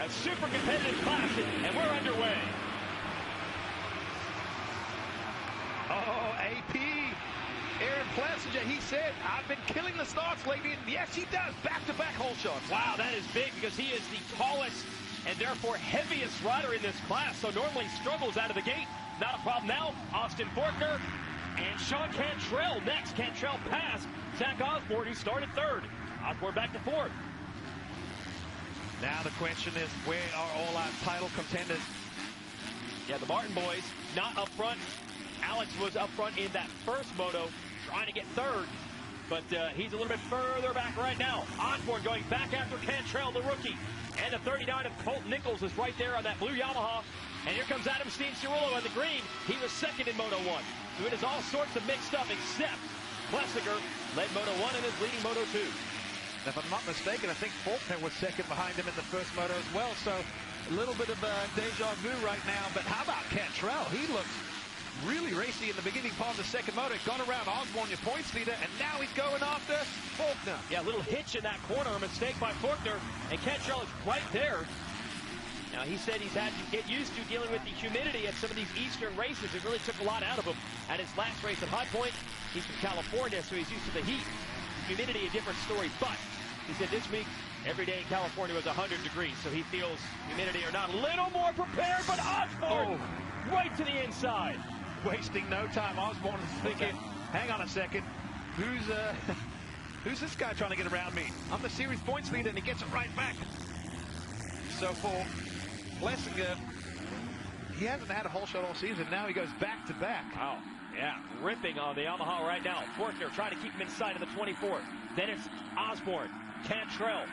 A super competitive class, and we're underway. Oh, AP, Aaron Plessinger, he said, I've been killing the starts lately, and yes, he does, back-to-back hole shots. Wow, that is big because he is the tallest and therefore heaviest rider in this class, so normally struggles out of the gate. Not a problem now. Austin Forkner and Sean Cantrell next. Cantrell passed Zach Osborne, who started third. Osborne back to fourth. Now the question is, where are all our title contenders? Yeah, the Martin boys not up front. Alex was up front in that first moto, trying to get third, but he's a little bit further back right now. Osborne going back after Cantrell, the rookie. And the 39 of Colt Nichols is right there on that blue Yamaha. And here comes Cianciarulo on the green. He was second in Moto 1. So it is all sorts of mixed up, except Plessinger led Moto 1 and is leading Moto 2. If I'm not mistaken, I think Forkner was second behind him in the first moto as well. So a little bit of deja vu right now. But how about Cantrell? He looks really racy in the beginning part of the second moto. Got around Osborne, your points leader, and now he's going after Forkner. Yeah, a little hitch in that corner, a mistake by Forkner, and Cantrell is right there. Now, he said he's had to get used to dealing with the humidity at some of these eastern races. It really took a lot out of him at his last race at High Point. He's from California, so he's used to the heat. Humidity, a different story, but he said this week, every day in California was 100 degrees, so he feels humidity or not. A little more prepared, but Osborne right to the inside. Wasting no time. Osborne is thinking, hang on a second, who's this guy trying to get around me? I'm the series points leader, and he gets it right back. So for Plessinger, he hasn't had a whole shot all season. Now he goes back to back. Wow, yeah, ripping on the Yamaha right now. Forkner trying to keep him inside of the 24. Then it's Osborne, Cantrell,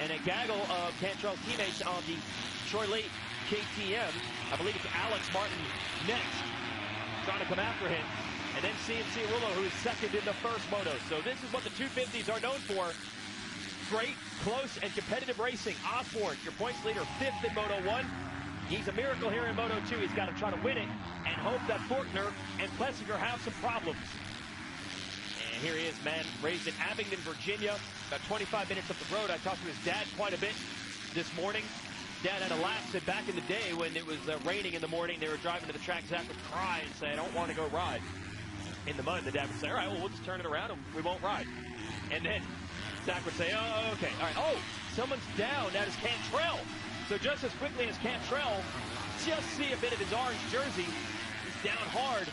and a gaggle of Cantrell's teammates on the Chevrolet KTM. I believe it's Alex Martin next, trying to come after him. And then Cianciarulo, who is second in the first moto. So this is what the 250s are known for. Great, close, and competitive racing. Osborne, your points leader, fifth in Moto 1. He's a miracle here in Moto 2. He's got to try to win it and hope that Forkner and Plessinger have some problems. And here he is, man, raised in Abingdon, Virginia, about 25 minutes up the road. I talked to his dad quite a bit this morning. Dad had a laugh, said back in the day when it was raining in the morning, they were driving to the track, Zach would cry and say, I don't want to go ride in the mud. The dad would say, all right, well, we'll just turn it around and we won't ride. And then Zach would say, oh, okay, all right. Oh, someone's down. That is Cantrell. So just as quickly as Cantrell, just see a bit of his orange jersey. He's down hard.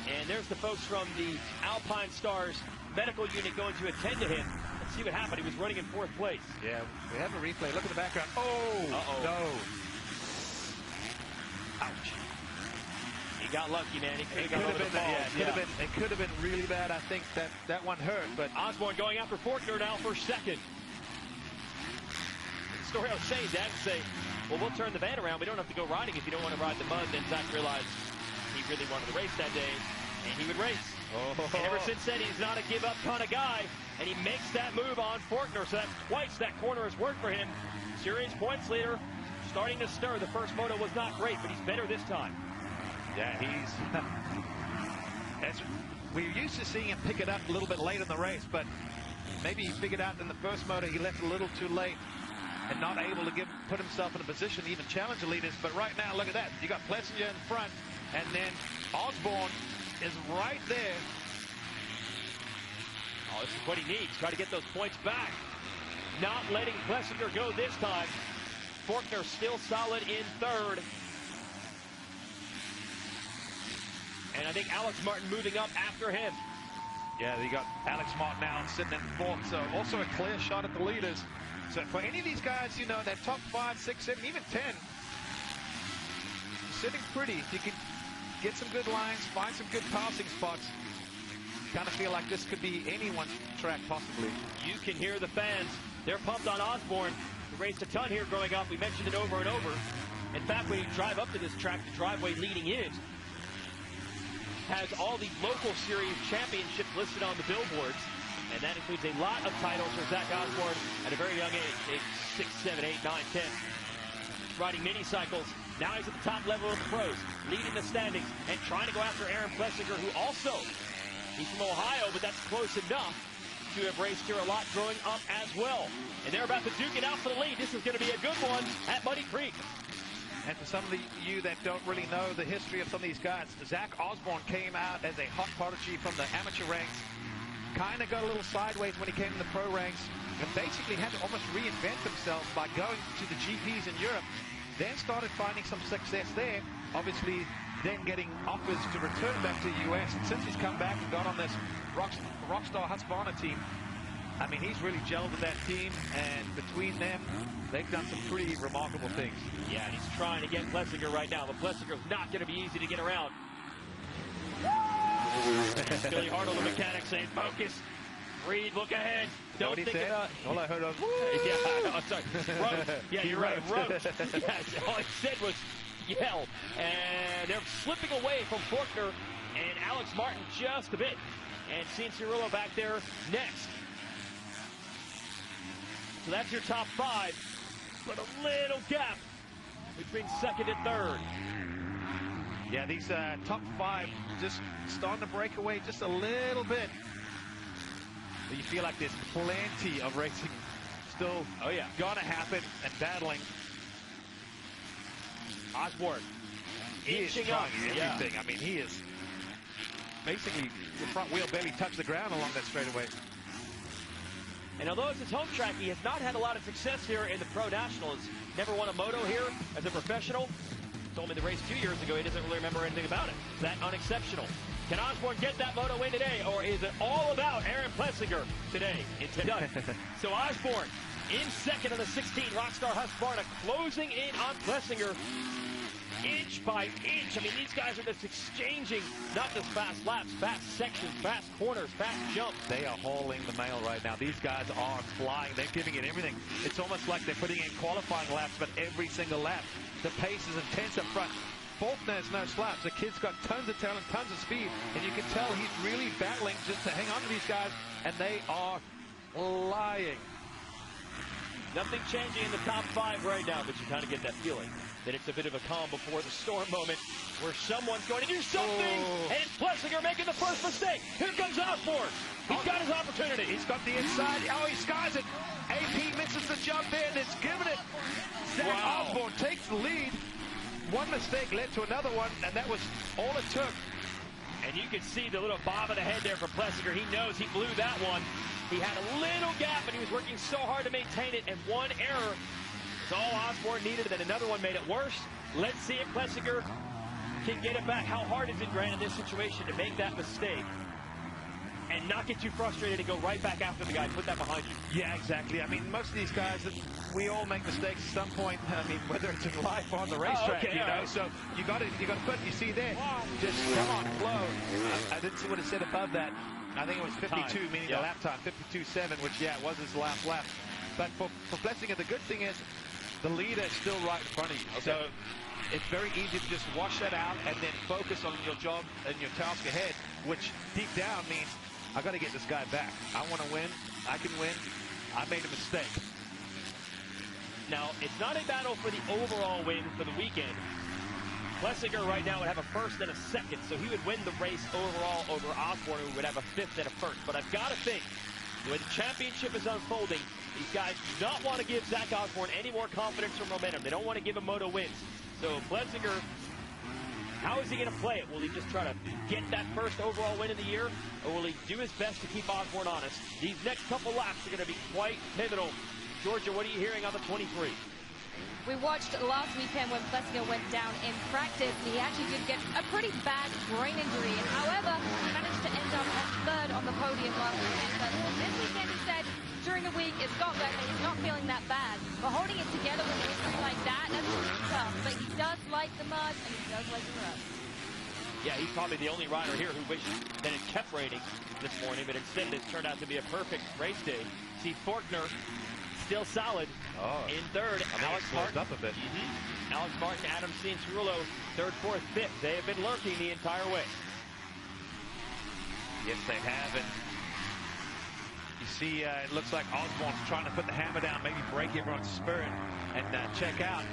And there's the folks from the Alpine Stars medical unit going to attend to him. Let's see what happened. He was running in fourth place. Yeah, we have a replay. Look at the background. Oh, no. Ouch. He got lucky, man. He could have been, it could have been really bad. I think that one hurt. But Osborne going after Forkner now for second. The story I was saying, Dad would say, well, we'll turn the van around. We don't have to go riding if you don't want to ride the mud. Then Zach realized he really wanted to race that day, and he would race. And ever since then, he's not a give-up kind of guy, and he makes that move on Forkner. So that's twice that corner has worked for him. Series points leader, starting to stir. The first moto was not great, but he's better this time. Yeah, we're used to seeing him pick it up a little bit late in the race, but maybe he figured out in the first moto he left a little too late and not able to put himself in a position to even challenge the leaders. But right now, look at that. You got Plessinger in front, and then Osborne is right there. Oh, this is what he needs. Try to get those points back. Not letting Plessinger go this time. Forkner still solid in third. And I think Alex Martin moving up after him. Yeah, you got Alex Martin now sitting in fourth, so also a clear shot at the leaders. So for any of these guys, you know, that top 5, 6, 7, even 10, sitting pretty. If you can get some good lines, find some good passing spots, kind of feel like this could be anyone's track possibly. You can hear the fans. They're pumped on Osborne. He raced a ton here growing up. We mentioned it over and over. In fact, when you drive up to this track, the driveway leading in has all the local series championships listed on the billboards, and that includes a lot of titles for Zach Osborne at a very young age 6, 7, 8, 9, 10. Riding mini cycles. Now he's at the top level of the pros, leading the standings and trying to go after Aaron Plessinger, who also, he's from Ohio, but that's close enough. two have raced here a lot growing up as well. And they're about to duke it out for the lead. This is going to be a good one at Muddy Creek. And for some of you that don't really know the history of some of these guys, Zach Osborne came out as a hot prodigy from the amateur ranks. Kind of got a little sideways when he came in the pro ranks, and basically had to almost reinvent himself by going to the GPs in Europe. Then started finding some success there. Obviously, then getting offers to return back to the US. And since he's come back and got on this Rockstar Husqvarna team, I mean, he's really gelled with that team, and between them, they've done some pretty remarkable things. Yeah, and he's trying to get Plessinger right now, but Plessinger's not going to be easy to get around. Billy Hartle, the mechanic, saying, focus. Reed, look ahead. Don't think about... All I heard was... Yeah, I'm sorry. Roach. Yeah, you're right. Roach. Yes, all he said was yell. And they're slipping away from Forkner and Alex Martin just a bit. And Cianciarulo back there next. So that's your top five, but a little gap between second and third. Yeah, these top five just starting to break away just a little bit. But you feel like there's plenty of racing still gonna happen and battling. Osborne He is inching trying up. everything. I mean, he is basically the front wheel barely touched the ground along that straightaway. And although it's his home track, he has not had a lot of success here in the Pro Nationals. Never won a moto here as a professional. Told me the race 2 years ago, he doesn't really remember anything about it. Is that unexceptional? Can Osborne get that moto win today, or is it all about Aaron Plessinger today? It's done. So Osborne in second of the 16, Rockstar Husqvarna closing in on Plessinger. Inch by inch. I mean, these guys are just exchanging not just fast laps, fast sections, fast corners, fast jumps. They are hauling the mail right now. These guys are flying. They're giving it everything. It's almost like they're putting in qualifying laps, but every single lap. The pace is intense up front. Forkner has no slaps. The kid's got tons of talent, tons of speed, and you can tell he's really battling just to hang on to these guys, and they are flying. Nothing changing in the top five right now, but you kind of get that feeling that it's a bit of a calm before the storm moment where someone's going to do something, and it's Plessinger making the first mistake. Here comes Osborne. He's got his opportunity. He's got the inside. Oh, he skies it. AP misses the jump there, and it's given it. Zach Osborne takes the lead. One mistake led to another one, and that was all it took. And you can see the little bob of the head there from Plessinger. He knows he blew that one. He had a little gap, and he was working so hard to maintain it, and one error is all Osborne needed, and then another one made it worse. Let's see if Plessinger can get it back. How hard is it, Grant, in this situation to make that mistake and not get too frustrated and go right back after the guy, put that behind you? Yeah, exactly. I mean, most of these guys, we all make mistakes at some point. I mean, whether it's in life or on the racetrack, you know. Right. So you got to put. You see there, just come on, flow. I didn't see what it said above that. I think it was 52, time. Meaning the lap time, 52.7, which it was his last lap. But for Plessinger, the good thing is the leader is still right in front of you. Okay. So it's very easy to just wash that out and then focus on your job and your task ahead, which deep down means I got to get this guy back. I want to win. I can win. I made a mistake. Now, it's not a battle for the overall win for the weekend. Plessinger right now would have a first and a second, so he would win the race overall over Osborne, who would have a fifth and a first. But I've got to think, the way the championship is unfolding, these guys do not want to give Zach Osborne any more confidence or momentum. They don't want to give him moto wins. So Plessinger, how is he going to play it? Will he just try to get that first overall win of the year, or will he do his best to keep Osborne honest? These next couple laps are going to be quite pivotal. Georgia, what are you hearing on the 23? We watched last weekend when Plessinger went down in practice, and he actually did get a pretty bad brain injury. However, he managed to end up at third on the podium last weekend. But this weekend, he said, during the week, it's got better. He's not feeling that bad. But holding it together with an injury like that, that's really tough. But he does like the mud, and he does like the rust. Yeah, he's probably the only rider here who wished that it kept raining this morning, but instead it's turned out to be a perfect race day. See Forkner still solid in third. Alex Martin up a bit. Alex Martin, Adam Cianciarulo, third, fourth, fifth. They have been lurking the entire way. Yes, they have. And you see, it looks like Osborne's trying to put the hammer down, maybe break everyone's spirit and check out.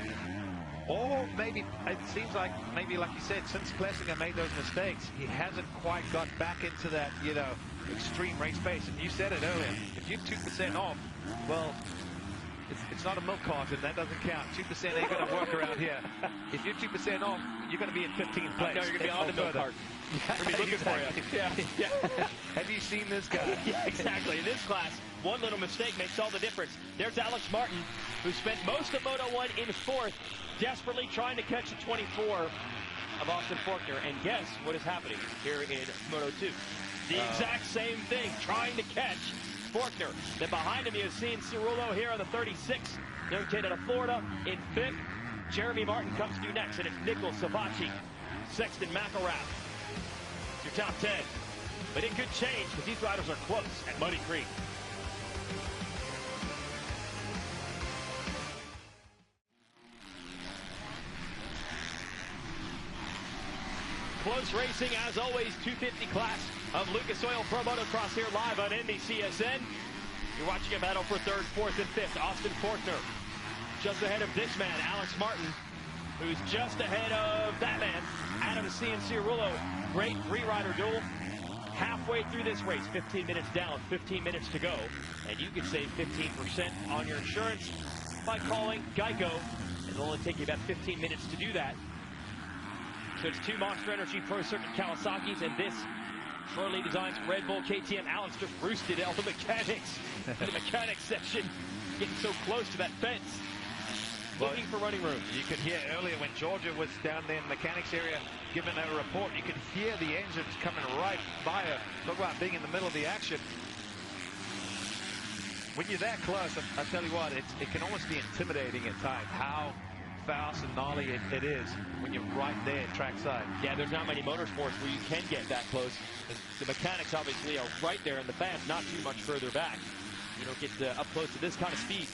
Or maybe it seems like maybe, like you said, since Plessinger made those mistakes, he hasn't quite got back into that, you know, extreme race pace. And you said it earlier, if you're 2% off, well, it's not a milk carton. That doesn't count. 2% ain't going to work around here. If you're 2% off, you're going to be in 15th place. No, you're going to be on the milk carton. Yeah, we're going to be looking exactly. for you. Yeah. Have you seen this guy? Yeah, exactly. In this class, one little mistake makes all the difference. There's Alex Martin, who spent most of Moto 1 in 4th, desperately trying to catch the 24 of Austin Forkner. And guess what is happening here in Moto 2? The exact same thing, trying to catch Forkner. Then behind him, you have Cianciarulo here on the 36. Young kid out of Florida in 5th. Jeremy Martin comes to you next, and it's Nichols, Savacci, Sexton, McElrath. It's your top 10. But it could change because these riders are close at Muddy Creek. Close racing, as always, 250 class of Lucas Oil Pro Motocross here live on NBCSN. You're watching a battle for 3rd, 4th, and 5th. Austin Forkner just ahead of this man, Alex Martin, who's just ahead of that man, Adam Cianciarulo. Great three-rider duel. Halfway through this race, 15 minutes down, 15 minutes to go. And you can save 15% on your insurance by calling Geico. It'll only take you about 15 minutes to do that. So it's 2 Monster Energy Pro Circuit Kawasaki's and this Shorely Designs Red Bull KTM. Alex just roosted all the mechanics in the mechanics section, getting so close to that fence, looking for running room. You could hear earlier when Georgia was down there in the mechanics area giving a report, you could hear the engines coming right by her. Talk about being in the middle of the action. When you're that close, I tell you what, it can almost be intimidating at times how fast and gnarly it is when you're right there trackside. Yeah, there's not many motorsports where you can get that close. The mechanics obviously are right there in the fans, not too much further back. You don't get up close to this kind of speed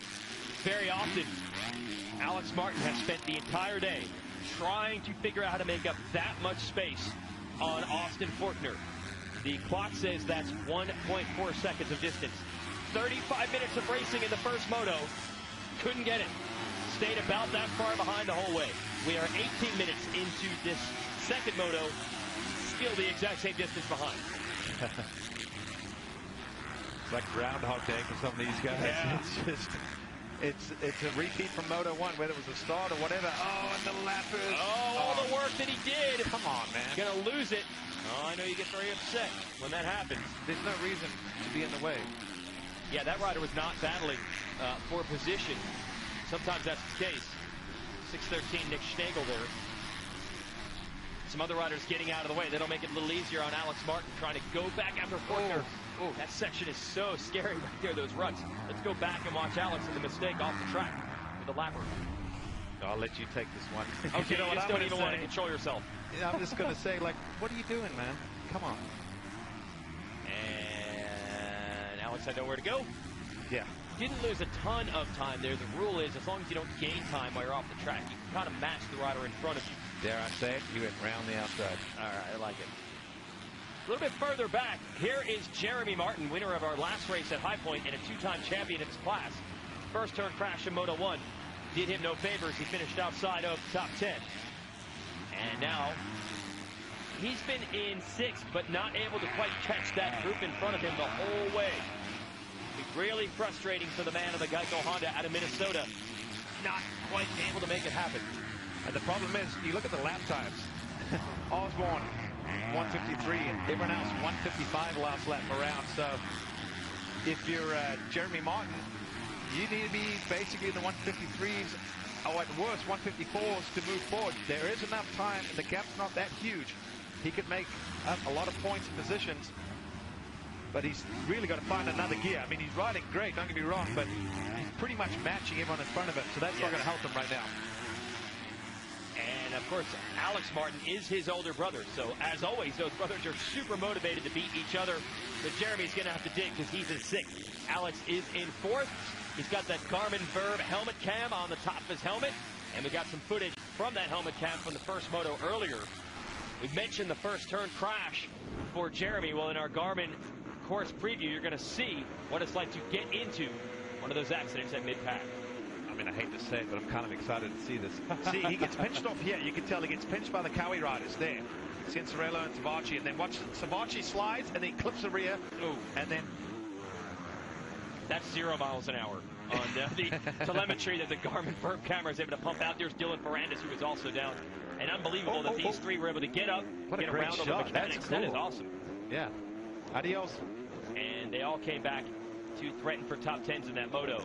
very often. Alex Martin has spent the entire day trying to figure out how to make up that much space on Austin Forkner. The clock says that's 1.4 seconds of distance. 35 minutes of racing in the first moto. Couldn't get it. Stayed about that far behind the whole way. We are 18 minutes into this second moto. Still the exact same distance behind. It's like Groundhog Day for some of these guys. Yeah. It's a repeat from Moto 1, whether it was a start or whatever. Oh, and the lappers. Oh, all the work that he did. Come on, man. Gonna lose it. Oh, I know you get very upset when that happens. There's no reason to be in the way. Yeah, that rider was not battling for position. Sometimes that's the case. 613 Nick Schnagel there. Some other riders getting out of the way. That'll make it a little easier on Alex Martin trying to go back after Forkner. Oh, that section is so scary right there, those ruts. Let's go back and watch Alex and the mistake off the track with the lapper. I'll let you take this one. Okay, you know what? I don't even want to control yourself. I'm just going to say, like, what are you doing, man? Come on. And Alex had nowhere to go. Yeah. Didn't lose a ton of time there. The rule is as long as you don't gain time while you're off the track, you can kind of match the rider in front of you. Dare I say it? He went round the outside. All right, I like it. A little bit further back, here is Jeremy Martin, winner of our last race at High Point and a 2-time champion in his class. First turn crash in Moto 1 did him no favors. He finished outside of the top 10. And now he's been in 6th, but not able to quite catch that group in front of him the whole way. Really frustrating for the man of the Geico Honda out of Minnesota. Not quite able to make it happen. And the problem is, you look at the lap times. Osborne, 153, and everyone else 155 last lap around. So if you're Jeremy Martin, you need to be basically in the 153s, or at worst 154s to move forward. There is enough time, and the gap's not that huge. He could make up a lot of points and positions. But he's really got to find another gear. I mean, he's riding great, don't get me wrong, but he's pretty much matching everyone in front of him, so that's not going to help him right now. And, of course, Alex Martin is his older brother, so as always, those brothers are super motivated to beat each other. But Jeremy's going to have to dig because he's in 6th. Alex is in 4th. He's got that Garmin Verb helmet cam on the top of his helmet, and we got some footage from that helmet cam from the first moto earlier. We mentioned the first turn crash for Jeremy. Well, in our Garmin course preview, you're going to see what it's like to get into one of those accidents at mid-pack. mean, I hate to say it, but I'm kind of excited to see this. See, he gets pinched off here. You can tell he gets pinched by the Cowie riders there. Cianciarulo and Savachi, and then watch Savachi slides, and then clips the rear. Ooh. And then... That's 0 miles an hour on the telemetry that the Garmin Verb camera is able to pump out. There's Dylan Ferrandis, who is also down. And unbelievable that these three were able to get up, get around on the mechanics. Cool. That is awesome. Yeah. Adios. And they all came back to threaten for top 10s in that moto.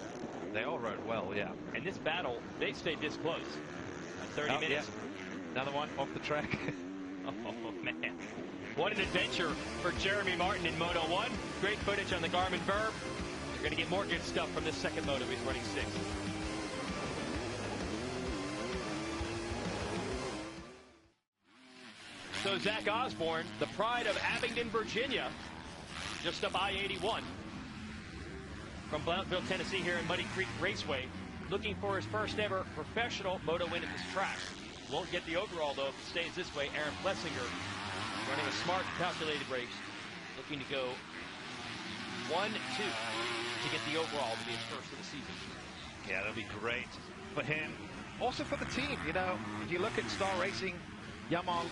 They all rode well, yeah. And this battle, they stayed this close. 30 minutes. Yeah. Another one off the track. Oh, man. What an adventure for Jeremy Martin in Moto 1. Great footage on the Garmin Verb. You're going to get more good stuff from this second moto. He's running 6th. So Zach Osborne, the pride of Abingdon, Virginia, just up I-81 from Blountfield, Tennessee, here in Muddy Creek Raceway, looking for his first ever professional moto win at this track. Won't get the overall, though, if it stays this way. Aaron Plessinger running a smart, calculated race, looking to go 1-2 to get the overall to be his first of the season. Yeah, that'll be great for him. Also for the team, you know, if you look at Star Racing, Yamaha,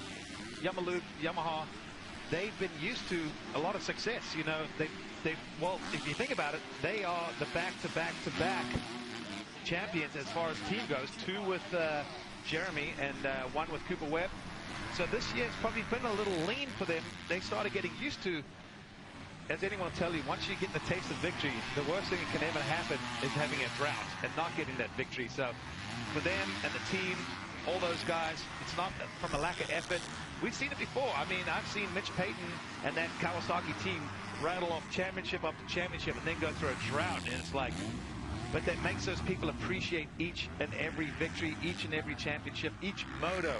they've been used to a lot of success. You know, well, if you think about it, they are the back-to-back-to-back champions as far as team goes. 2 with Jeremy and 1 with Cooper Webb. So this year it's probably been a little lean for them. They started getting used to, as anyone will tell you, once you get the taste of victory, the worst thing that can ever happen is having a drought and not getting that victory. So for them and the team, all those guys, it's not from a lack of effort. We've seen it before. I mean, I've seen Mitch Payton and that Kawasaki team rattle off championship after championship and then go through a drought, and it's like, but that makes those people appreciate each and every victory, each and every championship, each moto.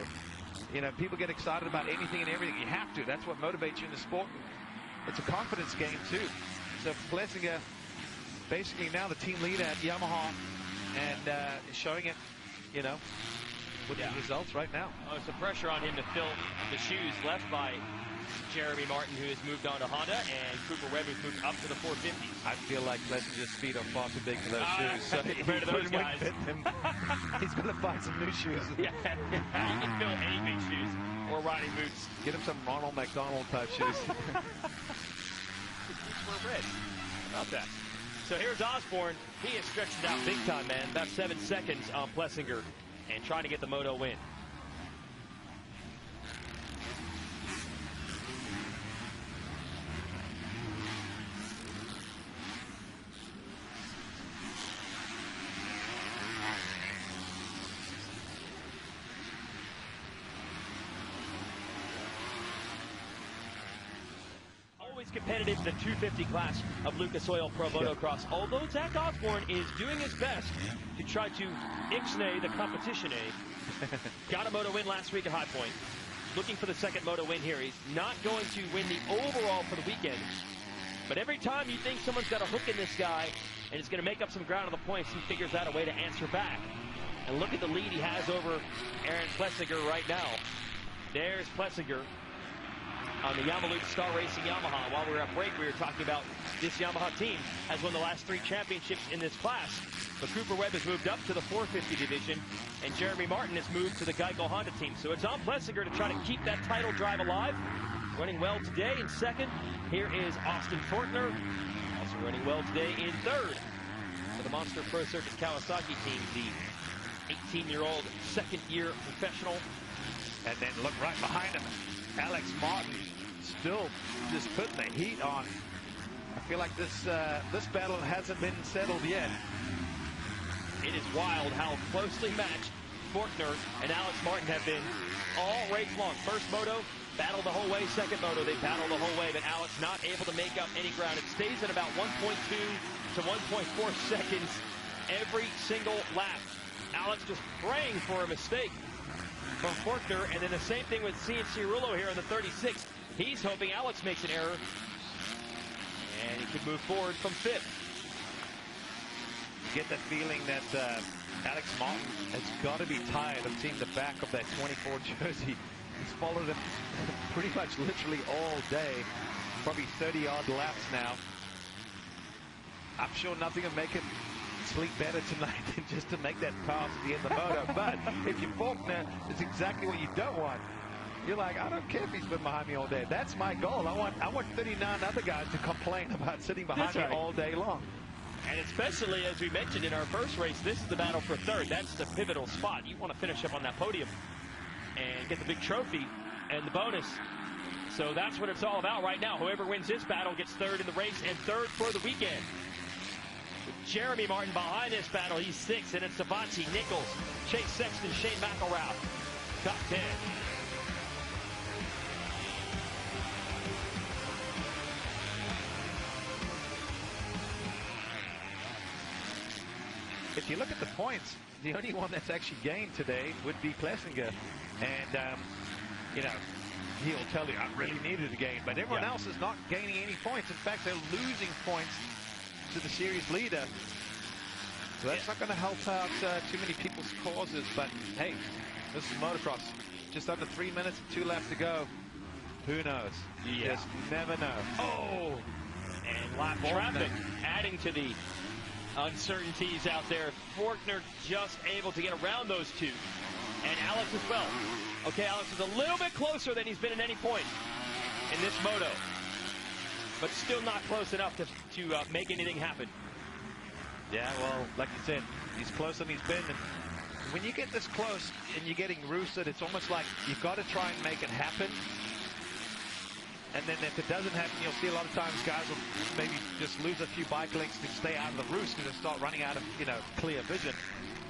You know, people get excited about anything and everything. You have to. That's what motivates you in the sport. It's a confidence game, too. So Plessinger, basically now the team leader at Yamaha, and showing it, you know, with the results right now. Oh, some pressure on him to fill the shoes left by Jeremy Martin, who has moved on to Honda, and Cooper Webb, who's moved up to the 450. I feel like Plessinger's feet are far too big for those shoes. So compared to those guys. He's going to find some new shoes. Yeah, he can fill any big shoes or riding boots. Get him some Ronald McDonald type shoes. These were red. How about that? So here's Osborne. He is stretching out big time, man. About 7 seconds on Plessinger and trying to get the moto win. Competitive in the 250 class of Lucas Oil Pro Motocross, although Zach Osborne is doing his best to try to ixnay the competition. Got a moto win last week at High Point. Looking for the second moto win here. He's not going to win the overall for the weekend, but every time you think someone's got a hook in this guy and is going to make up some ground on the points, he figures out a way to answer back. And look at the lead he has over Aaron Plessinger right now. There's Plessinger on the Yamaluke Star Racing Yamaha. While we were at break, we were talking about this Yamaha team has won the last 3 championships in this class. But Cooper Webb has moved up to the 450 division, and Jeremy Martin has moved to the Geico Honda team. So it's on Plessinger to try to keep that title drive alive. Running well today in second. Here is Austin Forkner, also running well today in third for the Monster Pro Circuit Kawasaki team, the 18-year-old second-year professional. And then look right behind him, Alex Martin, still just putting the heat on. I feel like this battle hasn't been settled yet. It is wild how closely matched Forkner and Alex Martin have been all race long. First moto, battled the whole way. Second moto, they battled the whole way, but Alex not able to make up any ground. It stays at about 1.2 to 1.4 seconds every single lap. Alex just praying for a mistake from Forkner, and then the same thing with Cianciarulo here on the 36th. He's hoping Alex makes an error, and he could move forward from 5th. You get that feeling that Alex Martin has got to be tired of seeing the back of that 24 jersey. He's followed him pretty much literally all day, probably 30-odd laps now. I'm sure nothing will make him sleep better tonight than just to make that pass at the end of the moto. But if you're Forkner, it's exactly what you don't want. You're like, I don't care if he's been behind me all day. That's my goal. I want 39 other guys to complain about sitting behind me all day long. And especially, as we mentioned in our first race, this is the battle for third. That's the pivotal spot. You want to finish up on that podium and get the big trophy and the bonus. So that's what it's all about right now. Whoever wins this battle gets third in the race and third for the weekend. With Jeremy Martin behind this battle, he's 6th, and it's Savatgy, Nichols, Chase Sexton, Shane McElrath, top 10. If you look at the points, the only one that's actually gained today would be Plessinger. And, you know, he'll tell you, I really needed a gain. But everyone else is not gaining any points. In fact, they're losing points to the series leader. So that's not going to help out too many people's causes. But, hey, this is motocross. Just under 3 minutes and 2 laps to go. Who knows? You just never know. Oh! And lap traffic adding to the uncertainties out there. Forkner just able to get around those two. And Alex as well. Okay, Alex is a little bit closer than he's been at any point in this moto. But still not close enough to make anything happen. Yeah, well, like you said, he's closer than he's been. And when you get this close and you're getting roosted, it's almost like you've got to try and make it happen. And then if it doesn't happen, you'll see a lot of times guys will maybe just lose a few bike lengths to stay out of the roost because they start running out of, you know, clear vision.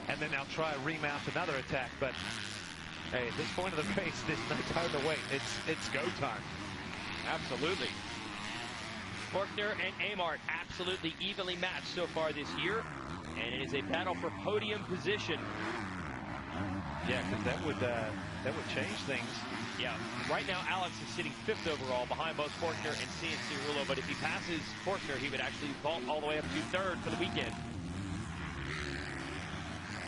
And then they'll try to remount another attack. But, hey, at this point of the race, there's no time to wait. It's go time. Absolutely. Forkner and JMart absolutely evenly matched so far this year. And it is a battle for podium position. Yeah, because that would change things. Yeah, right now Alex is sitting 5th overall behind both Forkner and Cianciarulo, but if he passes Forkner, he would actually vault all the way up to 3rd for the weekend.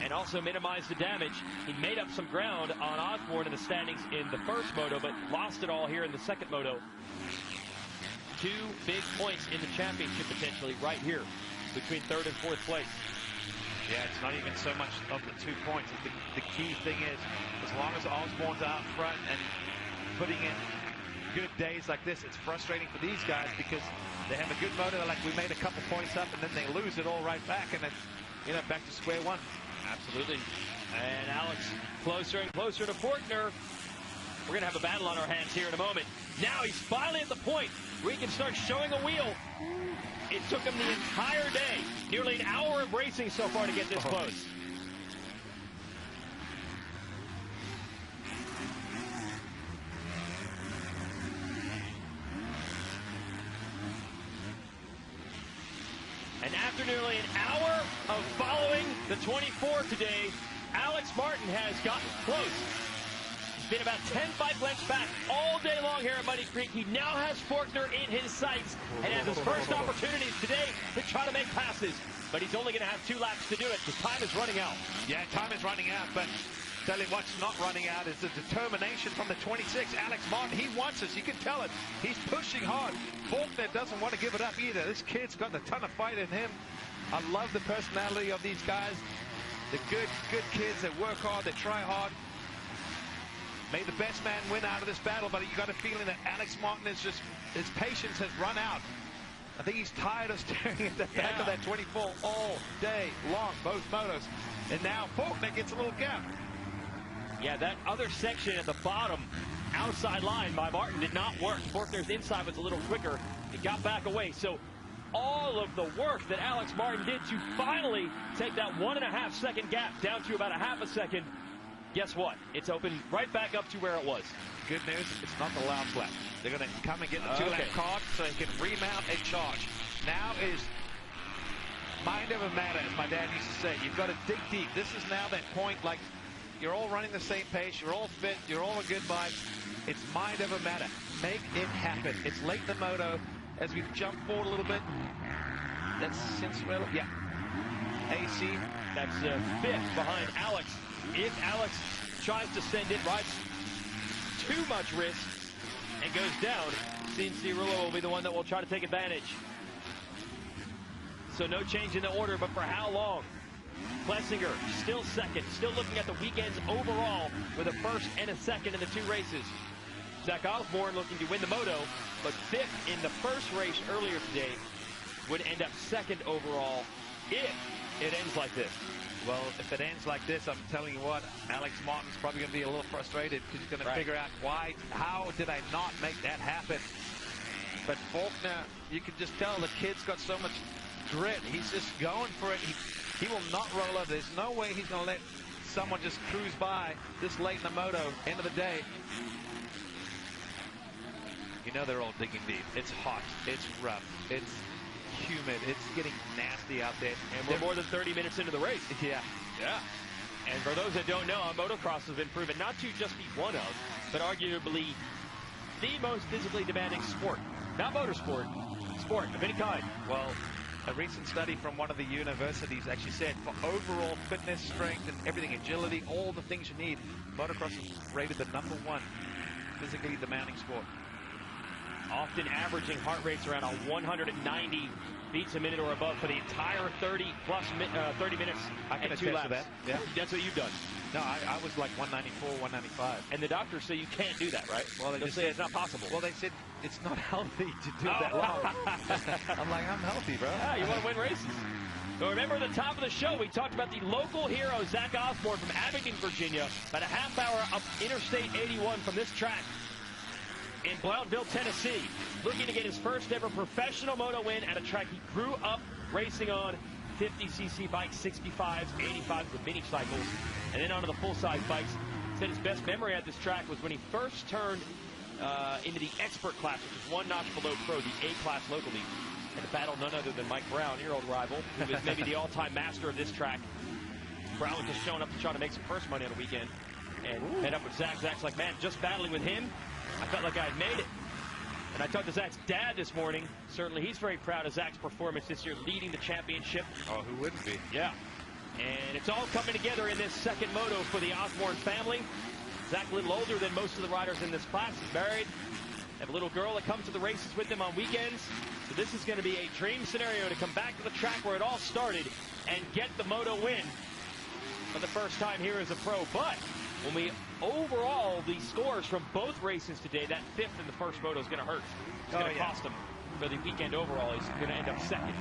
And also minimize the damage. He made up some ground on Osborne in the standings in the first moto, but lost it all here in the second moto. 2 big points in the championship potentially right here between 3rd and 4th place. Yeah, it's not even so much of the 2 points. The key thing is, as long as Osborne's out front and putting in good days like this, it's frustrating for these guys because they have a good motor, like we made a couple points up, and then they lose it all right back, and it's, you know, back to square one. Absolutely. And Alex closer and closer to Forkner. We're going to have a battle on our hands here in a moment. Now he's finally at the point where he can start showing a wheel. It took him the entire day, nearly an hour of racing so far to get this close. And after nearly an hour of following the 24 today, Alex Martin has gotten close. He's been about 10 bike lengths back all day long here at Muddy Creek. He now has Forkner in his sights and has his first opportunities today to try to make passes. But he's only going to have 2 laps to do it because time is running out. Yeah, time is running out, but tell you what's not running out is the determination from the 26, Alex Martin. He wants this. You can tell it. He's pushing hard. Forkner doesn't want to give it up either. This kid's got a ton of fight in him. I love the personality of these guys. They're good kids. They work hard. They try hard. May the best man win out of this battle, but you got a feeling that Alex Martin is just, his patience has run out. I think he's tired of staring at the back of that 24 all day long, both motos. And now Forkner gets a little gap. Yeah, that other section at the bottom, outside line by Martin did not work. Forkner's inside was a little quicker. It got back away. So all of the work that Alex Martin did to finally take that 1.5 second gap down to about a half a second, guess what? It's opened right back up to where it was. Good news, it's not the loud flap. They're going to come and get the 2-lap card so they can remount and charge. Now is mind over matter, as my dad used to say. You've got to dig deep. This is now that point, like, you're all running the same pace, you're all fit, you're all a good bike. It's mind over matter. Make it happen. It's late in the moto. As we jump forward a little bit, that's Cianciarulo. Yeah. AC. That's 5th behind Alex. If Alex tries to send it right, too much risk and goes down, Cianciarulo will be the one that will try to take advantage. So no change in the order, but for how long? Plessinger still second, still looking at the weekends overall with a first and a second in the 2 races. Zach Osborne looking to win the Moto, but 5th in the first race earlier today, would end up 2nd overall if it ends like this. Well, if it ends like this, I'm telling you what, Alex Martin's probably going to be a little frustrated because he's going to figure out how did I not make that happen? But Forkner, you can just tell the kid's got so much grit. He's just going for it. He will not roll over. There's no way he's going to let someone just cruise by this late in the moto. End of the day. You know they're all digging deep. It's hot. It's rough. It's humid. It's getting nasty out there. And we're more than 30 minutes into the race. Yeah. Yeah. And for those that don't know, motocross has been proven not to just be one of, but arguably the most physically demanding sport. Not motorsport, sport of any kind. Well, a recent study from one of the universities actually said for overall fitness, strength, and everything, agility, all the things you need, motocross is rated the #1 physically demanding sport. Often averaging heart rates around 190 beats a minute or above for the entire 30 minutes I can and 2 laps. that. Yeah. That's what you've done. No, I was like 194, 195. And the doctors say you can't do that, right? Well, they just say it's not possible. Well, they said it's not healthy to do that long. I'm like, I'm healthy, bro. Yeah, you want to win races. So remember at the top of the show, we talked about the local hero, Zach Osborne from Abingdon, Virginia, about a half hour up Interstate 81 from this track in Blounteville, Tennessee, looking to get his first ever professional moto win at a track he grew up racing on. 50cc bikes, 65s, 85s with mini cycles, and then onto the full-size bikes. Said his best memory at this track was when he first turned into the expert class, which is 1 notch below pro, the A-class locally, and to battle none other than Mike Brown, your old rival, who is maybe the all-time master of this track. Brown was just showing up to try to make some purse money on the weekend, and met up with Zach. Zach's like, man, just battling with him, I felt like I had made it. And I talked to Zach's dad this morning. Certainly he's very proud of Zach's performance this year, leading the championship. Oh, who wouldn't be? Yeah. And it's all coming together in this second moto for the Osborne family. Zach a little older than most of the riders in this class. He's married. Have a little girl that comes to the races with him on weekends. So this is going to be a dream scenario to come back to the track where it all started and get the moto win for the first time here as a pro. But when we overall the scores from both races today, that 5th in the first moto is going to hurt. It's going to cost him for the weekend overall. He's going to end up 2nd.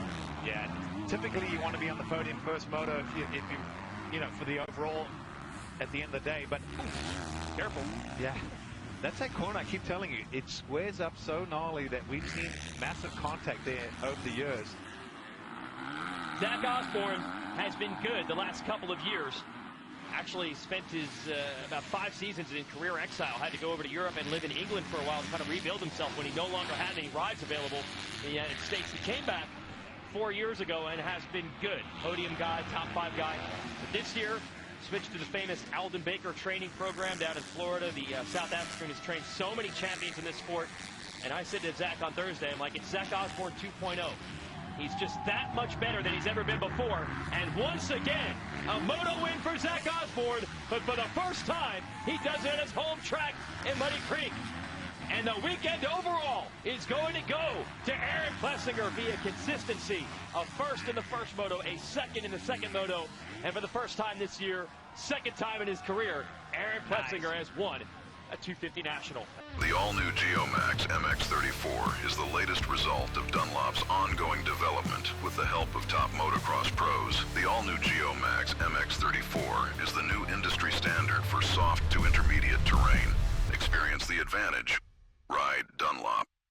Yeah. Typically, you want to be on the podium first moto if you know, for the overall at the end of the day. But Careful. Yeah. That's that corner, I keep telling you, it squares up so gnarly that we've seen massive contact there over the years. Zach Osborne has been good the last couple of years. Actually spent his about 5 seasons in career exile. Had to go over to Europe and live in England for a while to kind of rebuild himself when he no longer had any rides available in the United States. He came back 4 years ago and has been good. Podium guy, top 5 guy. But this year, switched to the famous Alden Baker training program down in Florida. The South African has trained so many champions in this sport. And I said to Zach on Thursday, I'm like, it's Zach Osborne 2.0. He's just that much better than he's ever been before. And once again, a moto win for Zach Osborne. But for the first time, he does it at his home track in Muddy Creek. And the weekend overall is going to go to Aaron Plessinger via consistency. A first in the first moto, a second in the second moto. And for the first time this year, second time in his career, Aaron Plessinger has won a 250 National. The all-new Geomax MX34 is the latest result of Dunlop's ongoing development with the help of top motocross pros. The all-new Geomax MX34 is the new industry standard for soft to intermediate terrain. Experience the advantage. Ride Dunlop.